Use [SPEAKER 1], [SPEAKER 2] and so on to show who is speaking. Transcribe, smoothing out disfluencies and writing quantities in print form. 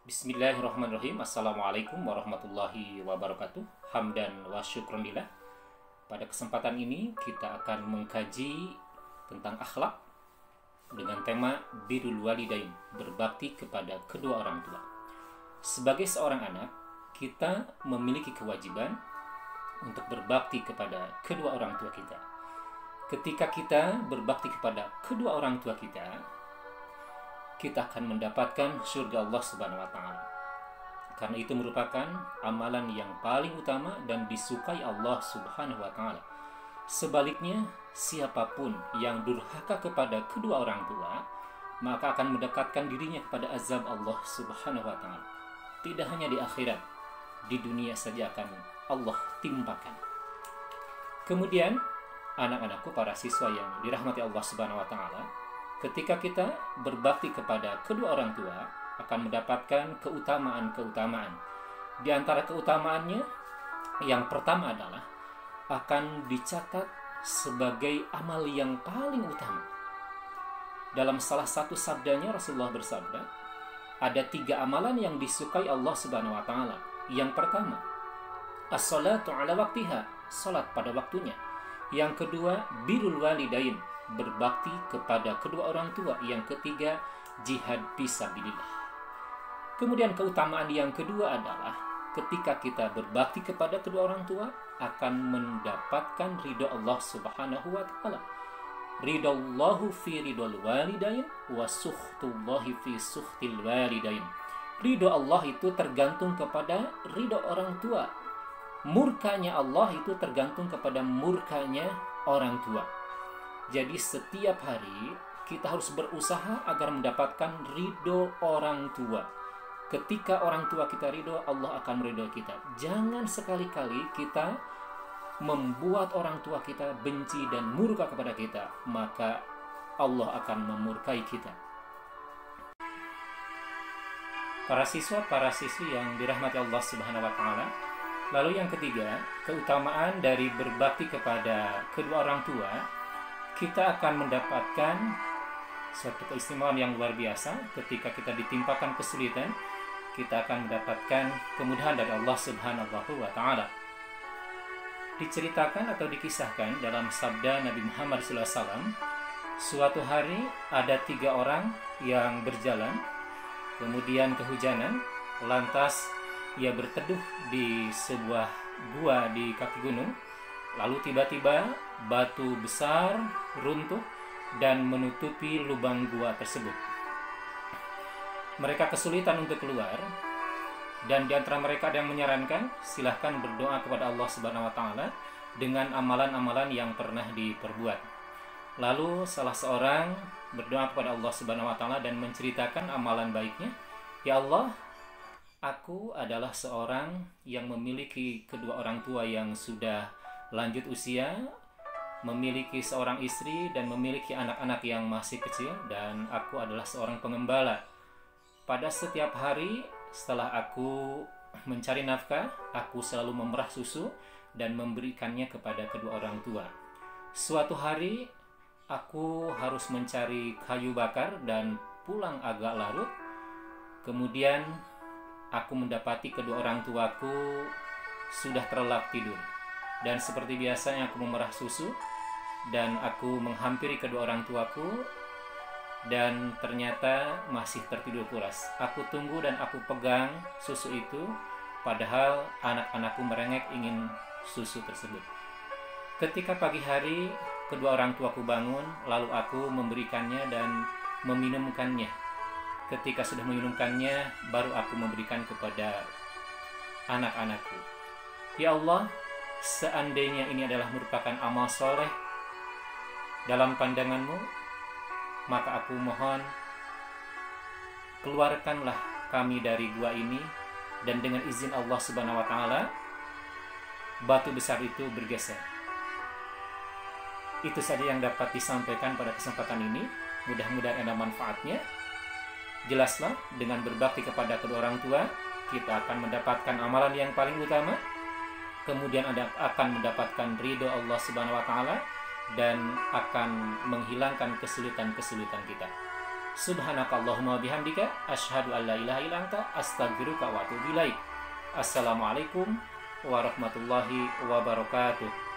[SPEAKER 1] Bismillahirrahmanirrahim. Assalamualaikum warahmatullahi wabarakatuh. Hamdan wa syukronillah. Pada kesempatan ini kita akan mengkaji tentang akhlak dengan tema birrul walidain, berbakti kepada kedua orang tua. Sebagai seorang anak, kita memiliki kewajiban untuk berbakti kepada kedua orang tua kita. Ketika kita berbakti kepada kedua orang tua kita akan mendapatkan surga Allah Subhanahu wa taala. Karena itu merupakan amalan yang paling utama dan disukai Allah Subhanahu wa taala. Sebaliknya, siapapun yang durhaka kepada kedua orang tua, maka akan mendekatkan dirinya kepada azab Allah Subhanahu wa taala. Tidak hanya di akhirat, di dunia saja akan Allah timpakan. Kemudian, anak-anakku, para siswa yang dirahmati Allah Subhanahu wa taala, ketika kita berbakti kepada kedua orang tua, akan mendapatkan keutamaan-keutamaan. Di antara keutamaannya, yang pertama adalah akan dicatat sebagai amal yang paling utama. Dalam salah satu sabdanya, Rasulullah bersabda, ada 3 amalan yang disukai Allah Subhanahu wa taala. Yang pertama, as-salatu ala waktiha, salat pada waktunya. Yang kedua, birrul walidain, berbakti kepada kedua orang tua. Yang ketiga, jihad fisabilillah. Kemudian keutamaan yang kedua adalah ketika kita berbakti kepada kedua orang tua akan mendapatkan ridho Allah Subhanahu wa taala. Ridallahu fi ridul walidain wa sukhtullahi fi sukhtil walidain. Ridho Allah itu tergantung kepada ridho orang tua. Murkanya Allah itu tergantung kepada murkanya orang tua. Jadi setiap hari kita harus berusaha agar mendapatkan ridho orang tua. Ketika orang tua kita ridho, Allah akan meridhoi kita. Jangan sekali-kali kita membuat orang tua kita benci dan murka kepada kita, maka Allah akan memurkai kita. Para siswa, para siswi yang dirahmati Allah Subhanahu wa taala. Lalu yang ketiga, keutamaan dari berbakti kepada kedua orang tua, kita akan mendapatkan suatu keistimewaan yang luar biasa. Ketika kita ditimpakan kesulitan, kita akan mendapatkan kemudahan dari Allah Subhanahu wa taala. Diceritakan atau dikisahkan dalam sabda Nabi Muhammad SAW, suatu hari ada 3 orang yang berjalan, kemudian kehujanan, lantas ia berteduh di sebuah gua di kaki gunung. Lalu tiba-tiba batu besar runtuh dan menutupi lubang gua tersebut. Mereka kesulitan untuk keluar, dan di antara mereka ada yang menyarankan, silahkan berdoa kepada Allah Subhanahu wa taala dengan amalan-amalan yang pernah diperbuat. Lalu salah seorang berdoa kepada Allah Subhanahu wa taala dan menceritakan amalan baiknya. Ya Allah, aku adalah seorang yang memiliki kedua orang tua yang sudah lanjut usia, memiliki seorang istri dan memiliki anak-anak yang masih kecil, dan aku adalah seorang pengembala. Pada setiap hari setelah aku mencari nafkah, aku selalu memerah susu dan memberikannya kepada kedua orang tua. Suatu hari aku harus mencari kayu bakar dan pulang agak larut. Kemudian aku mendapati kedua orang tuaku sudah terlelap tidur. Dan seperti biasanya aku memerah susu dan aku menghampiri kedua orang tuaku, dan ternyata masih tertidur pulas. Aku tunggu dan aku pegang susu itu, padahal anak-anakku merengek ingin susu tersebut. Ketika pagi hari kedua orang tuaku bangun, lalu aku memberikannya dan meminumkannya. Ketika sudah meminumkannya, baru aku memberikan kepada anak-anakku. Ya Allah, seandainya ini adalah merupakan amal soleh dalam pandangan-Mu, maka aku mohon, keluarkanlah kami dari gua ini, dan dengan izin Allah Subhanahu wa taala, batu besar itu bergeser. Itu saja yang dapat disampaikan pada kesempatan ini. Mudah-mudahan ada manfaatnya. Jelaslah, dengan berbakti kepada kedua orang tua, kita akan mendapatkan amalan yang paling utama. Kemudian akan mendapatkan ridho Allah Subhanahu wa taala dan akan menghilangkan kesulitan-kesulitan kita. Subhanakallahumma bihamdika asyhadu an la ilaha illa anta astaghfiruka wa atubu ilaik. Assalamualaikum warahmatullahi wabarakatuh.